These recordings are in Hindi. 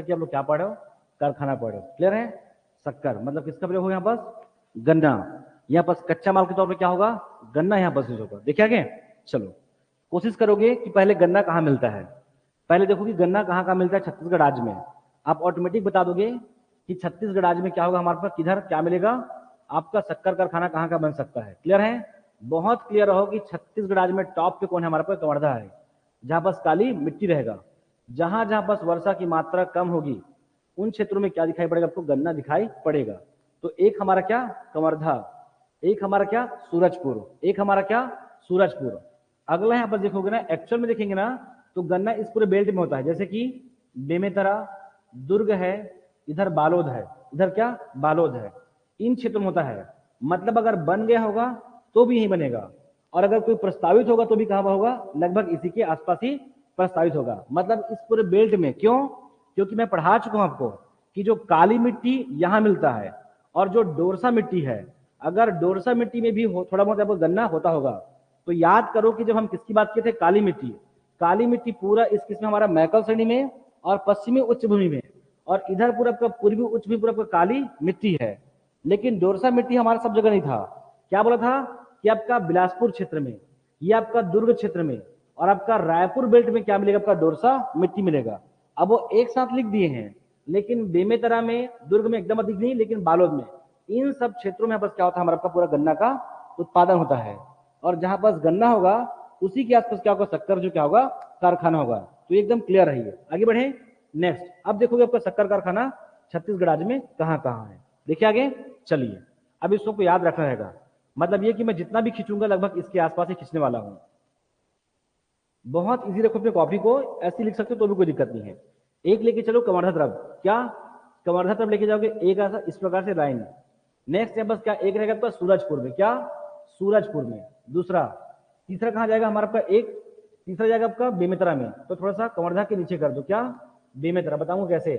कि आप लोग क्या पढ़ रहे हो, कारखाना पढ़ रहे हो। क्लियर है? शक्कर मतलब किसका प्रयोग होगा यहाँ पास? गन्ना। यहाँ पास कच्चा माल के तौर पे क्या होगा? गन्ना यहाँ पास यूज होगा। देखिए आगे चलो, कोशिश करोगे कि पहले गन्ना कहाँ मिलता है। पहले देखो कि गन्ना कहाँ कहाँ मिलता है छत्तीसगढ़ राज्य में। आप ऑटोमेटिक बता दोगे कि छत्तीसगढ़ राज्य में क्या होगा, हमारे पास किधर क्या मिलेगा, आपका शक्कर कारखाना कहाँ का बन सकता है। क्लियर है? बहुत क्लियर रहो कि छत्तीसगढ़ राज्य में टॉप पे कौन है, हमारे पास कवर्धा है, जहां पास काली मिट्टी रहेगा। जहां जहां पास वर्षा की मात्रा कम होगी उन क्षेत्रों में क्या दिखाई पड़ेगा आपको? गन्ना दिखाई पड़ेगा। तो एक हमारा क्या? कवर्धा। एक हमारा क्या? सूरजपुर। एक हमारा क्या? सूरजपुर। अगला यहाँ पर देखोगे ना, एक्चुअल में देखेंगे ना, तो गन्ना इस पूरे बेल्ट में होता है, जैसे कि बेमेतरा, दुर्ग है, इधर बालोद है, इधर क्या? बालोद है, इन क्षेत्रों में होता है। मतलब अगर बन गया होगा तो भी यही बनेगा, और अगर कोई प्रस्तावित होगा तो भी कहां होगा? लगभग इसी के आसपास ही प्रस्तावित होगा। मतलब इस पूरे बेल्ट में। क्यों? क्योंकि मैं पढ़ा चुका हूं आपको कि जो काली मिट्टी यहां मिलता है और जो डोरसा मिट्टी है, अगर डोरसा मिट्टी में भी थोड़ा बहुत आपको गन्ना होता होगा तो याद करो कि जब हम किसकी बात किए थे? काली मिट्टी। काली मिट्टी पूरा इस किस्म हमारा मैकल श्रेणी में और पश्चिमी उच्च भूमि में, और इधर पूरा आपका पूर्वी उच्च भूमि पूरा आपका काली मिट्टी है। लेकिन डोरसा मिट्टी हमारा सब जगह नहीं था। क्या बोला था कि आपका बिलासपुर क्षेत्र में, ये आपका दुर्ग क्षेत्र में और आपका रायपुर बेल्ट में क्या मिलेगा? आपका डोरसा मिट्टी मिलेगा। अब वो एक साथ लिख दिए हैं, लेकिन बेमेतरा में, दुर्ग में एकदम अधिक नहीं, लेकिन बालोद में, इन सब क्षेत्रों में बस क्या होता है? हमारा पूरा गन्ना का उत्पादन होता है। और जहां पास गन्ना होगा उसी के आसपास क्या होगा? शक्कर जो क्या होगा? कारखाना होगा। तो एकदम क्लियर रहिए। आगे बढ़े नेक्स्ट। अब देखोगे आपका शक्कर कारखाना छत्तीसगढ़ राज्य में कहां कहां है। देखिए आगे चलिए, अब इसको याद रखना रहेगा। मतलब ये कि मैं जितना भी खींचूंगा लगभग इसके आसपास ही खींचने वाला हूं। बहुत इजी रखो अपने कॉपी को, ऐसे लिख सकते हो तो भी कोई दिक्कत नहीं है। एक लेके चलो कवर्धा तरफ, क्या कवर्धा तरफ लेके जाओगे? एक ऐसा इस प्रकार से लाइन। नेक्स्ट है बस क्या? एक रहेगा आपका सूरजपुर में, क्या? सूरजपुर में। दूसरा, तीसरा कहां जाएगा हमारा आपका? एक तीसरा जाएगा आपका बेमेतरा में। तो थोड़ा सा कवर्धा के नीचे कर दो, क्या? बेमेतरा। बताऊंगा कैसे।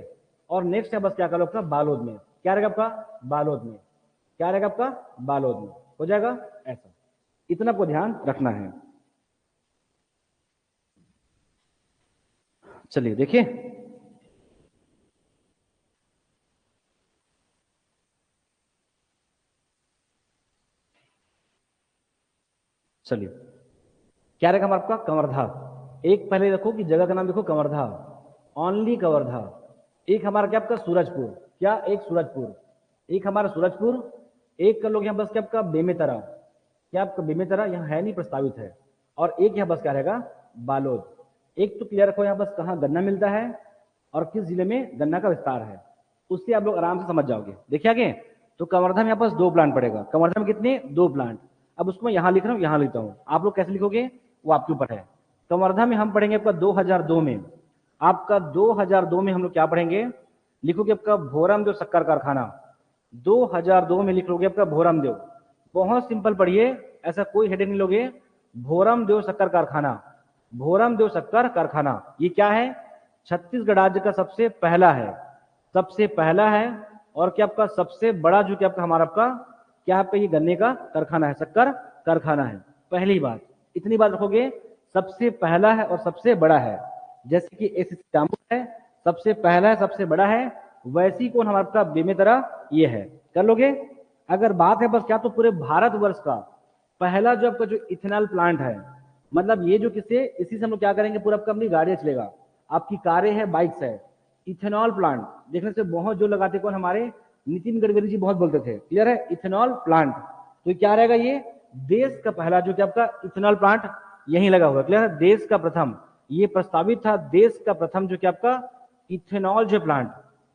और नेक्स्ट है बस क्या करो आपका? बालोद में। क्या रहेगा आपका? बालोद में। क्या रहेगा आपका? बालोद में। हो जाएगा ऐसा। इतना को ध्यान रखना है। चलिए देखिए, चलिए क्या रहेगा हमारा आपका? कवर्धा। एक पहले देखो कि जगह का नाम देखो, कवर्धा, ओनली कवर्धा। एक हमारा क्या आपका? सूरजपुर। क्या? एक सूरजपुर। एक हमारा सूरजपुर। एक कर लोग यहाँ बस क्या आपका? बेमेतरा। क्या आपका? बेमेतरा यहाँ है नहीं, प्रस्तावित है। और एक यहाँ बस क्या रहेगा? बालोद। एक तो क्लियर रखो यहाँ बस कहाँ गन्ना मिलता है और किस जिले में गन्ना का विस्तार है, उससे आप लोग आराम से समझ जाओगे। देखिए आगे, तो कवर्धा में यहाँ पास 2 प्लांट पड़ेगा। कवर्धा में कितने? 2 प्लांट। अब उसको मैं यहाँ लिख रहा हूँ, यहाँ लिखता हूँ, आप लोग कैसे लिखोगे वो आपके ऊपर है। कवर्धा में हम पढ़ेंगे आपका 2002 में, आपका 2002 में हम लोग क्या पढ़ेंगे? लिखोगे आपका भोरमदेव शक्कर कारखाना। 2002 में लिख लोगे आपका भोरमदेव। बहुत सिंपल पढ़िए, ऐसा कोई हेडिंग नहीं लोगे। भोरमदेव शक्कर कारखाना, भोरमदेव शक्कर कारखाना। ये क्या है? छत्तीसगढ़ राज्य का सबसे पहला है, सबसे पहला है। और क्या आपका? सबसे बड़ा जो कि आपका हमारा आपका क्या आपका? ये गन्ने का कारखाना है, शक्कर कारखाना है। पहली बात, इतनी बात रखोगे, सबसे पहला है और सबसे बड़ा है। जैसे कि एस है, सबसे पहला है, सबसे बड़ा है, वैसी कौन हमारा आपका? बेमेतरा ये है। कर लोगे? अगर बात है बस क्या, तो पूरे भारतवर्ष का पहला जो आपका जो इथेनॉल प्लांट है, मतलब ये जो किससे, इसी से हम लोग क्या करेंगे? पूरा आपका अपनी गाड़ियां चलेगा, आपकी कारें हैं, बाइक्स है। इथेनॉल प्लांट देखने से बहुत जो लगाते कौन? हमारे नितिन गडकरी जी बहुत बोलते थे। क्लियर है? Ethanol plant. तो क्या रहेगा? ये देश का पहला जो कि आपका इथेनॉल प्लांट यहीं लगा हुआ। क्लियर है? देश का प्रथम, ये प्रस्तावित था, देश का प्रथम जो कि आपका इथेनॉल जो प्लांट।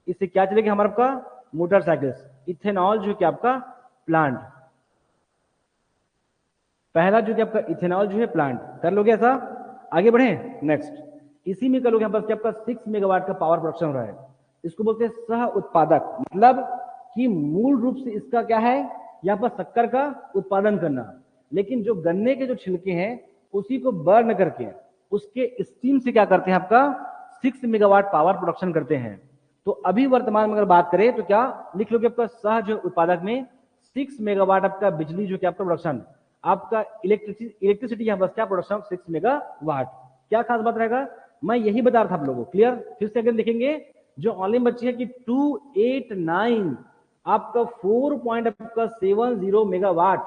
इससे क्या चलेगा हमारा आपका? मोटरसाइकिल। इथेनॉल जो कि आपका प्लांट, पहला जो कि आपका इथेनॉल जो है प्लांट। कर लोगे ऐसा? आगे बढ़े नेक्स्ट। इसी में कर लोगे यहाँ पर क्या आपका 6 मेगावाट का पावर प्रोडक्शन हो रहा है। इसको बोलते हैं सह उत्पादक, मतलब कि मूल रूप से इसका क्या है? यहाँ पर शक्कर का उत्पादन करना, लेकिन जो गन्ने के जो छिलके हैं उसी को बर्न करके उसके स्टीम से क्या करते हैं? आपका 6 मेगावाट पावर प्रोडक्शन करते हैं। तो अभी वर्तमान में अगर बात करें तो क्या लिख लोगे? आपका सहज उत्पादक में 6 मेगावाट आपका बिजली जो कि आपका प्रोडक्शन, आपका इलेक्ट्रिसिटी यहाँ बस क्या प्रोडक्शन? 6 मेगावाट। क्या खास बात रहेगा? मैं यही बता रहा था आप लोगों को। क्लियर? फिर से अगर देखेंगे जो ऑनली बच्ची है कि 289 आपका 4.70 मेगावाट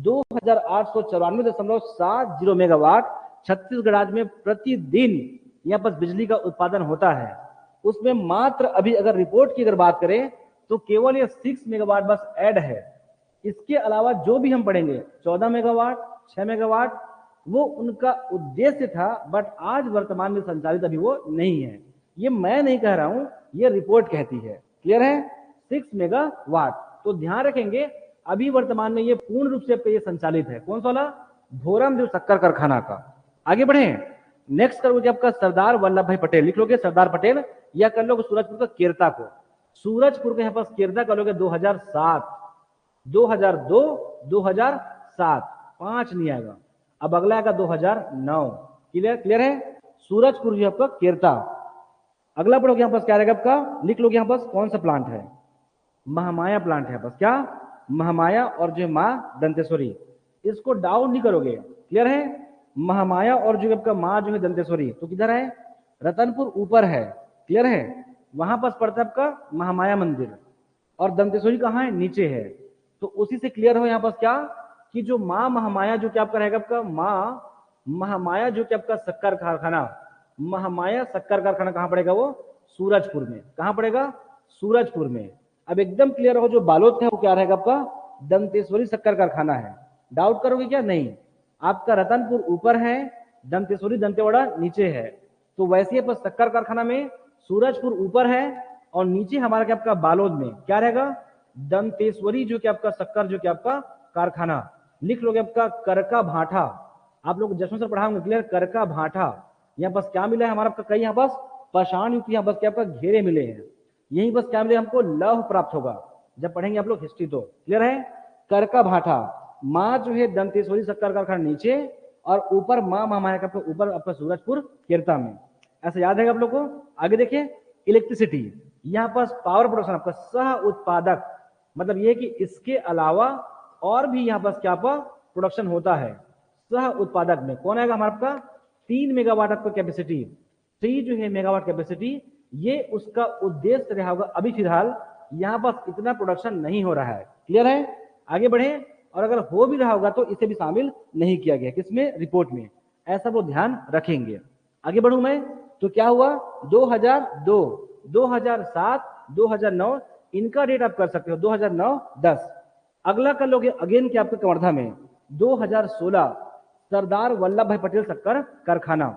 2894.70 मेगावाट छत्तीसगढ़ राज्य में प्रतिदिन यहाँ पर बिजली का उत्पादन होता है। उसमें मात्र अभी अगर रिपोर्ट की अगर बात करें तो केवल ये 6 मेगावाट बस ऐड है। इसके अलावा जो भी हम पढ़ेंगे 14 मेगावाट 6 मेगावाट वो उनका उद्देश्य था, बट आज वर्तमान में संचालित अभी वो नहीं है। ये मैं नहीं कह रहा हूं, ये रिपोर्ट कहती है। क्लियर है? 6 मेगावाट। तो ध्यान रखेंगे अभी वर्तमान में ये पूर्ण रूप से ये संचालित है। कौन सा वाला? भोरम जो शक्कर कारखाना का। आगे बढ़े, नेक्स्ट करोगे आपका सरदार वल्लभ भाई पटेल। लिख लोगे सरदार पटेल, या कर लोगे सूरजपुर का केरता को। सूरजपुर के यहाँ पास केरता कर लोगे 2007, 2002, 2007, 5 नहीं आएगा। अब अगला आएगा 2009। क्लियर है? सूरजपुर जो आपका केरता। अगला पढ़ोगे यहाँ पास क्या रहेगा आपका, लिख लोगे यहाँ पास कौन सा प्लांट है? महामाया प्लांट है बस। क्या? महामाया और जो माँ दंतेश्वरी, इसको डाउन नहीं करोगे। क्लियर है? महामाया और जो आपका माँ जो है दंतेश्वरी, तो किधर है? रतनपुर ऊपर है। क्लियर है? वहां पास पड़ता है आपका महामाया मंदिर, और दंतेश्वरी कहाँ है? नीचे है। तो उसी से क्लियर हो यहाँ पास क्या कि जो माँ महामाया जो क्या आपका रहेगा आपका माँ महामाया जो कि आपका शक्कर कारखाना, महामाया शक्कर कारखाना कहाँ पड़ेगा? वो सूरजपुर में। कहाँ पड़ेगा? सूरजपुर में। अब एकदम क्लियर हो जो बालोद है वो क्या रहेगा आपका? दंतेश्वरी शक्कर कारखाना है। डाउट करोगे क्या? नहीं। आपका रतनपुर ऊपर है, दंतेश्वरी दंतेवाड़ा नीचे है। तो वैसे ही शक्कर कारखाना में सूरजपुर ऊपर है और नीचे हमारा क्या आपका बालोद में क्या रहेगा? दंतेश्वरी जो कि आपका शक्कर जो कि आपका कारखाना। लिख लोगे आपका करका भाठा। आप लोग जसवंत सर पढ़ाओगे। क्लियर? करका भाठा। यहाँ बस क्या मिला है हमारा आपका? कई यहाँ बस पाषाण युक्त यहाँ बस क्या आपका घेरे मिले हैं। यही बस क्या मिले हमको? लौह प्राप्त होगा जब पढ़ेंगे आप लोग हिस्ट्री। तो क्लियर है? करका भाठा। माँ जो है दंतेश्वरी शक्कर कारखाना नीचे, और ऊपर माँ महामाया का ऊपर आपका सूरजपुर केरता में। ऐसा याद है आप लोग को? आगे देखिए, इलेक्ट्रिसिटी। यहाँ पर पावर प्रोडक्शन आपका सह उत्पादक, मतलब ये कि इसके अलावा और भी यहाँ पर क्या प्रोडक्शन होता है सह उत्पादक में। कौन आएगा हमारा आपका? 3 मेगावाट आपका कैपेसिटी। 3 जो है मेगावाट कैपेसिटी, ये उसका उद्देश्य रहा होगा। अभी फिलहाल यहाँ पर इतना प्रोडक्शन नहीं हो रहा है। क्लियर है? आगे बढ़े, और अगर हो भी रहा होगा तो इसे भी शामिल नहीं किया गया किसमें? रिपोर्ट में। ऐसा वो ध्यान रखेंगे। आगे बढ़ू मैं, तो क्या हुआ? 2002, 2007, 2009 इनका डेट आप कर सकते हो। 2009, 10। अगला कर लोगे अगेन क्या आपका कवर्धा में 2016 सरदार वल्लभ भाई पटेल शक्कर कारखाना।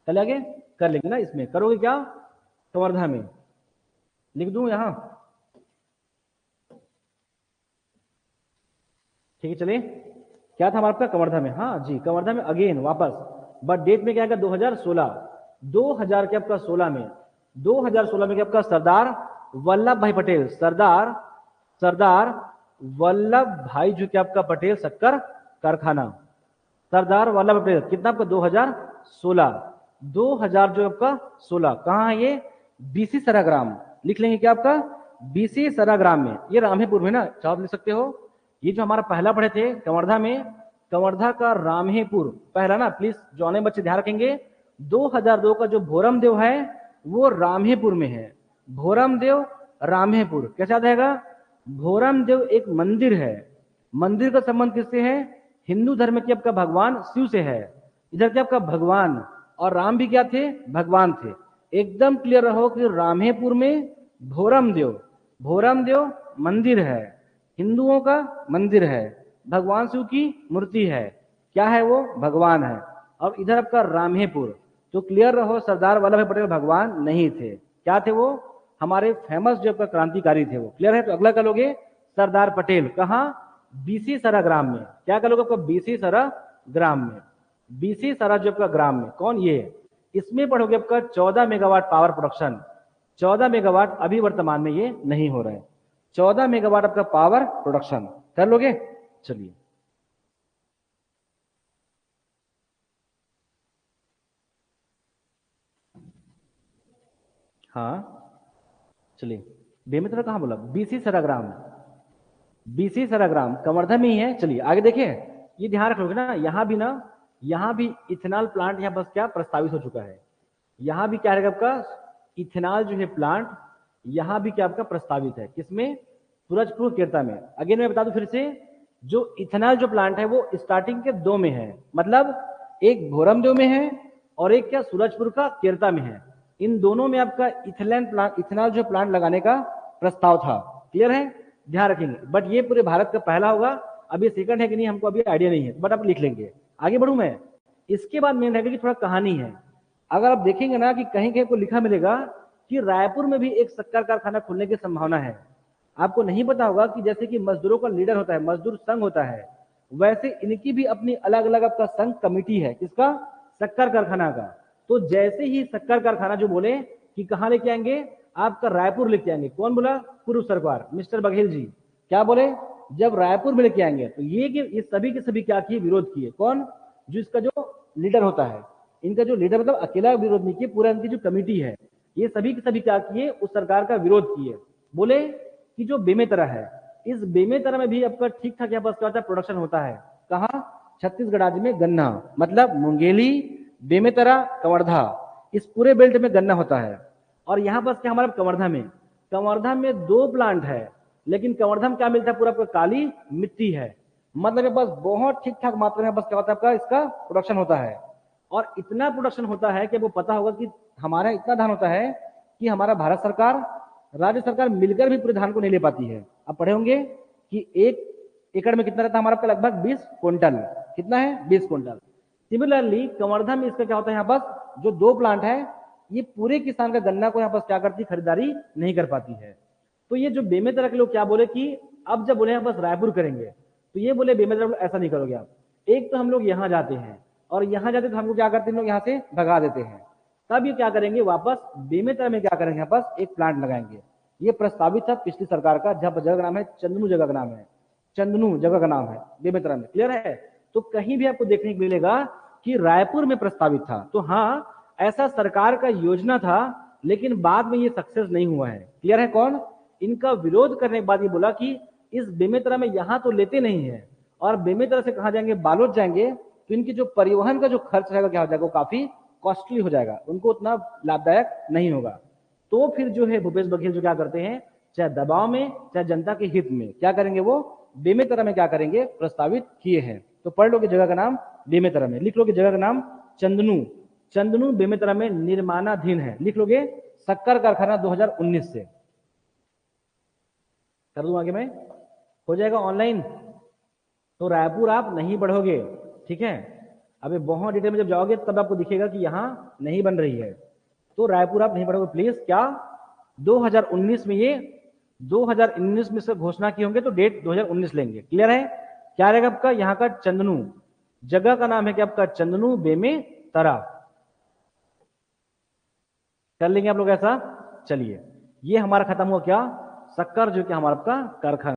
चले आगे कर लेंगे ना। इसमें करोगे क्या? कवर्धा में। लिख दूं यहां? ठीक है, चलिए। क्या था हमारा आपका? कवर्धा में। हाँ जी, कवर्धा में अगेन वापस, बट डेट में क्या आएगा? 2016। 2000 के आपका 16 में, 2016 में क्या आपका? सरदार वल्लभ भाई पटेल, सरदार वल्लभ भाई जो कि आपका पटेल शक्कर कारखाना, सरदार वल्लभ भाई पटेल। कितना आपका? 2016। 2000 जो आपका 16 कहाँ है ये? बीसी सराग्राम। लिख लेंगे क्या आपका? बीसी सराग्राम में। ये रामेपुर में ना, चाहो लिख सकते हो। ये जो हमारा पहला पढ़े थे कवर्धा में, कवर्धा का रामेपुर पहला ना, प्लीज जो आने बच्चे ध्यान रखेंगे। 2002 का जो भोरम देव है वो रामेपुर में है। भोरम देव रामेपुर कैसे याद आएगा? भोरम देव एक मंदिर है। मंदिर का संबंध किससे है? हिंदू धर्म के आपका भगवान शिव से है। इधर क्या आपका भगवान, और राम भी क्या थे? भगवान थे। एकदम क्लियर रहो कि रामेपुर में भोरम देव मंदिर है, हिंदुओं का मंदिर है, भगवान शिव की मूर्ति है। क्या है वो? भगवान है। और इधर आपका रामेपुर। तो क्लियर रहो, सरदार वल्लभ भाई पटेल भगवान नहीं थे। क्या थे वो? हमारे फेमस जो आपका क्रांतिकारी थे वो। क्लियर है? तो अगला क्या लोगे? सरदार पटेल। कहाँ? बीसी सराग्राम में। क्या कर लोगे आपका? बीसी सराग्राम में। बीसी सरा जो आपका ग्राम में। कौन? ये। इसमें पढ़ोगे आपका 14 मेगावाट पावर प्रोडक्शन। 14 मेगावाट अभी वर्तमान में ये नहीं हो रहा है। 14 मेगावाट आपका पावर प्रोडक्शन कर लोगे? चलिए, हाँ चलिए। बेमित्र कहाँ बोला? बीसी सराग्राम। बीसी सराग्राम कवर्धा में ही है। चलिए आगे देखिए, ये ध्यान रख लोगे ना, यहाँ भी इथेनॉल प्लांट यहाँ बस क्या प्रस्तावित हो चुका है। यहाँ भी क्या रहेगा आपका? इथेनॉल जो है प्लांट यहां भी क्या आपका प्रस्तावित है, किसमें? सूरजपुर केरता में। अगेन मैं बता दूं फिर से, जो इथेनॉल जो प्लांट है वो स्टार्टिंग के 2 में है, मतलब एक भोरमदेव में है और एक क्या सूरजपुर का केरता में है। इन दोनों में आपका इथेनॉल जो प्लांट लगाने का प्रस्ताव था। क्लियर है? ध्यान रखेंगे। बट ये पूरे भारत का पहला होगा। अभी सेकंड है कि नहीं हमको अभी आइडिया नहीं है, बट आप लिख लेंगे। आगे बढ़ू मैं। इसके बाद मेन रहेगा कि थोड़ा कहानी है। अगर आप देखेंगे ना कि कहीं कहीं को लिखा मिलेगा कि रायपुर में भी एक शक्कर कारखाना खुलने की संभावना है। आपको नहीं पता होगा कि जैसे कि मजदूरों का लीडर होता है, मजदूर संघ होता है, वैसे इनकी भी अपनी अलग अलग आपका संघ कमेटी है। किसका? शक्कर कारखाना का। तो जैसे ही शक्कर कारखाना जो बोले कि कहां लेके आएंगे, आपका रायपुर लेके आएंगे। कौन बोला? पूर्व सरकार, मिस्टर बघेल जी। क्या बोले? जब रायपुर में लेके आएंगे तो ये सभी के सभी क्या किए? विरोध किए। कौन? जो इसका जो लीडर होता है, इनका जो लीडर मतलब अकेला विरोध नहीं किए, पूरा इनकी जो कमेटी है, ये सभी के सभी क्या किए? उस सरकार का विरोध किए। बोले कि जो बेमेतरा है, इस बेमेतरा में भी आपका ठीक ठाक यहाँ पर क्या होता है? प्रोडक्शन होता है। कहाँ? छत्तीसगढ़ राज्य में गन्ना, मतलब मुंगेली, बेमेतरा, कवर्धा, इस पूरे बेल्ट में गन्ना होता है। और यहाँ पर क्या हमारा कवर्धा में 2 प्लांट है, लेकिन कवर्धा में क्या मिलता है? पूरा आपका काली मिट्टी है। मतलब बस बहुत ठीक ठाक मात्रा में बस क्या होता है आपका? इसका प्रोडक्शन होता है। और इतना प्रोडक्शन होता है कि आपको पता होगा कि हमारा इतना धान होता है कि हमारा भारत सरकार, राज्य सरकार मिलकर भी पूरे धान को नहीं ले पाती है। आप पढ़े होंगे कि 1 एकड़ में कितना रहता है हमारा? लगभग 20 क्विंटल। कितना है? 20 क्विंटल। सिमिलरली कवर्धा में इसका क्या होता है? यहाँ पास जो 2 प्लांट है, ये पूरे किसान का गन्ना को यहाँ पास क्या करती? खरीदारी नहीं कर पाती है। तो ये जो बेमेतरा के लोग क्या बोले कि अब जब बोले बस रायपुर करेंगे, तो ये बोले बेमेतरा ऐसा नहीं करोगे आप। एक तो हम लोग यहाँ जाते हैं और यहाँ जाते तो हमको क्या करते हैं लोग? यहाँ से भगा देते हैं। तब ये क्या करेंगे? वापस बेमेतरा में क्या करेंगे? यहाँ पास एक प्लांट लगाएंगे। ये प्रस्तावित था पिछली सरकार का, जब जगह का नाम है चंदनू, जगह का नाम है चंदनू, जगह का नाम है बेमेतरा में। क्लियर है? तो कहीं भी आपको देखने को मिलेगा कि रायपुर में प्रस्तावित था। तो हाँ, ऐसा सरकार का योजना था, लेकिन बाद में ये सक्सेस नहीं हुआ है। क्लियर है? कौन? इनका विरोध करने के बाद ये बोला कि इस बेमेतरा में यहां तो लेते नहीं है, और बेमेतरा से कहां जाएंगे? बालोद जाएंगे। तो इनकी जो परिवहन का जो खर्च रहेगा क्या हो जाएगा? वो काफी कॉस्टली हो जाएगा, उनको उतना लाभदायक नहीं होगा। तो फिर जो है भूपेश बघेल जो क्या करते हैं, चाहे दबाव में चाहे जनता के हित में क्या करेंगे? वो बेमेतरा में क्या करेंगे? प्रस्तावित किए हैं। तो पढ़ लोगे जगह का नाम बेमेतरा में, लिख लोगे जगह का नाम चंदनू। चंदनू बेमेतरा में निर्माणाधीन है, लिख लोगे। शक्कर कारखाना 2019 से कर दूं आगे मैं, हो जाएगा ऑनलाइन। तो रायपुर आप नहीं बढ़ोगे, ठीक है? अभी बहुत डिटेल में जब जाओगे तब आपको दिखेगा कि यहाँ नहीं बन रही है। तो रायपुर आप नहीं बढ़ोगे प्लीज। क्या 2019 में ये 2019 में से घोषणा की होंगे, तो डेट 2019 लेंगे। क्लियर है? क्या रहेगा आपका? यहाँ का चंदनू, जगह का नाम है क्या आपका? चंदनू बेमेतरा। कर लेंगे आप लोग ऐसा? चलिए, ये हमारा खत्म हुआ क्या? शक्कर जो कि हमारा आपका कारखाना।